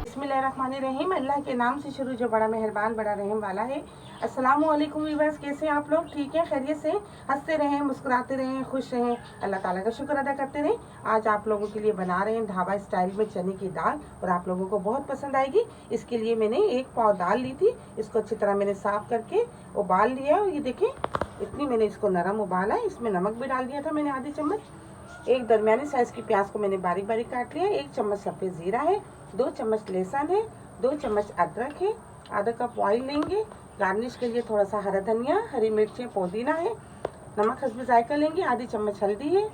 बिस्मिल्लाहिर्रहमानिर्रहीम। अल्लाह के नाम से शुरू जो बड़ा मेहरबान बड़ा रहम वाला है। अस्सलामुअलैकुम व्यूअर्स, कैसे हैं आप लोग? ठीक है, खैरियत से? हंसते रहें, मुस्कुराते रहें, खुश रहें, अल्लाह ताला का शुक्र अदा करते रहें। आज आप लोगों के लिए बना रहे हैं ढाबा स्टाइल में चने की दाल, और आप लोगों को बहुत पसंद आएगी। इसके लिए मैंने 1 पाव दाल ली थी। इसको अच्छी तरह मैंने साफ़ करके उबाल लिया है। ये देखें, इतनी मैंने इसको नरम उबाला है। इसमें नमक भी डाल दिया था मैंने आधी चम्मच। एक दरमियानी साइज़ की प्याज को मैंने बारीक बारीक काट लिया है। 1 चम्मच सफ़ेद ज़ीरा है, 2 चम्मच लहसुन है, 2 चम्मच अदरक है, आधा कप ऑयल लेंगे। गार्निश के लिए थोड़ा सा हरा धनिया, हरी मिर्चें, पुदीना है। नमक हस्बे जायका लेंगे। आधी चम्मच हल्दी है,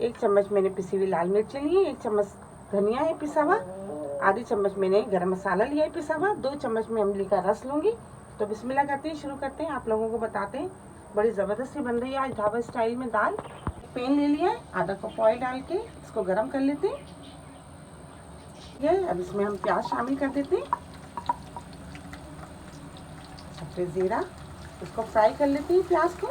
1 चम्मच मैंने पिसी हुई लाल मिर्चें ली है, 1 चम्मच धनिया है पिसा हुआ, आधी चम्मच मैंने गरम मसाला लिया है पिसा हुआ, 2 चम्मच मैं इमली का रस लूँगी। तो बिस्मिल्लाह करते हैं, शुरू करते हैं। आप लोगों को बताते हैं, बड़ी ज़बरदस्त सी बन रही है आज ढाबा स्टाइल में दाल। पैन ले लिया है, आधा कप ऑयल डाल के इसको गरम कर लेते हैं। अब इसमें हम प्याज शामिल कर देते हैं, सफ़ेद ज़ीरा, इसको फ्राई कर लेते हैं प्याज को।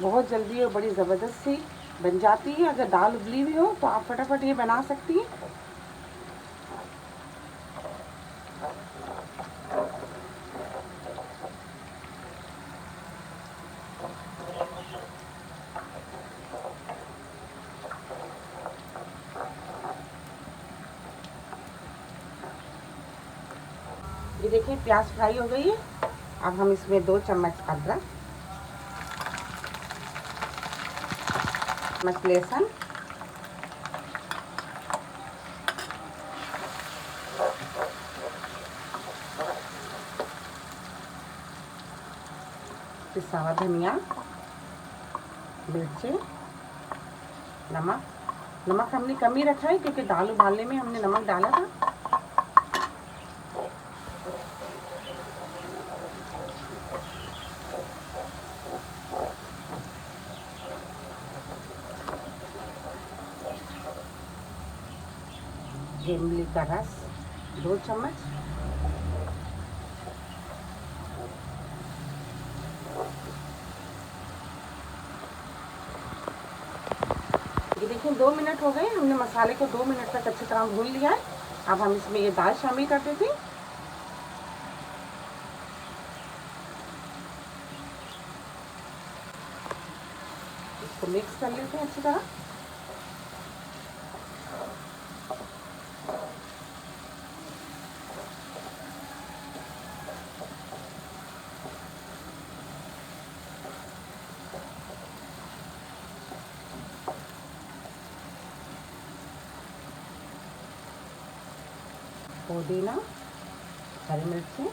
बहुत जल्दी और बड़ी ज़बरदस्त सी बन जाती है। अगर दाल उबली हुई हो तो आप फटाफट ये बना सकती हैं। ये देखिए प्याज फ्राई हो गई है। अब हम इसमें 2 चम्मच अदरक, चम्मच लहसुन, पिसा हुआ धनिया, मिर्चें, नमक हमने कम ही रखा है क्योंकि दाल उबालने में हमने नमक डाला था। इमली का रस 2 चम्मच, ये देखिए 2 मिनट हो गए। हमने मसाले को 2 मिनट तक अच्छी तरह भून लिया है। अब हम इसमें ये दाल शामिल कर देते हैं। इसको मिक्स कर लेते हैं अच्छी तरह। पुदीना, हरी मिर्ची,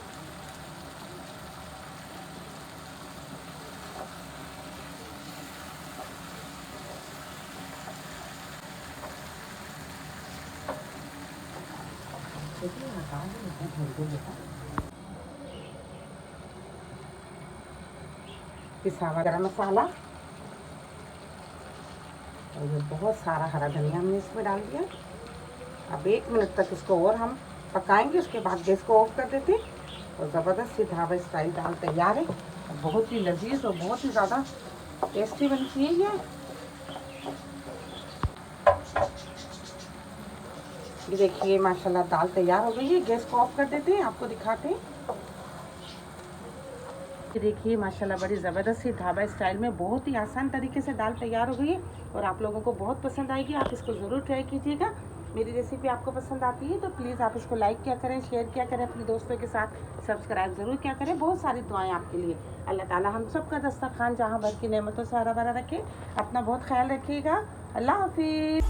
पिसा हुआ गरम मसाला, और ये बहुत सारा हरा धनिया हमने इसमें डाल दिया। अब 1 मिनट तक इसको और हम पकाएंगे, उसके बाद गैस को ऑफ कर देते हैं। और ज़बरदस्त सी ढाबा स्टाइल दाल तैयार है। बहुत ही लजीज और बहुत ही ज़्यादा टेस्टी बनती है ये देखिए माशाल्लाह दाल तैयार हो गई है। गैस को ऑफ कर देते हैं, आपको दिखाते हैं। ये देखिए माशाल्लाह बड़ी ज़बरदस्त सी ढाबा स्टाइल में बहुत ही आसान तरीके से दाल तैयार हो गई है, और आप लोगों को बहुत पसंद आएगी। आप इसको ज़रूर ट्राई कीजिएगा। मेरी रेसिपी आपको पसंद आती है तो प्लीज़ आप इसको लाइक किया करें, शेयर किया करें अपने दोस्तों के साथ, सब्सक्राइब ज़रूर किया करें। बहुत सारी दुआएं आपके लिए। अल्लाह ताला हम सब का दस्तरखान जहाँ भर की नेमतों से हरा भरा रखे। अपना बहुत ख्याल रखिएगा। अल्लाह हाफिज़।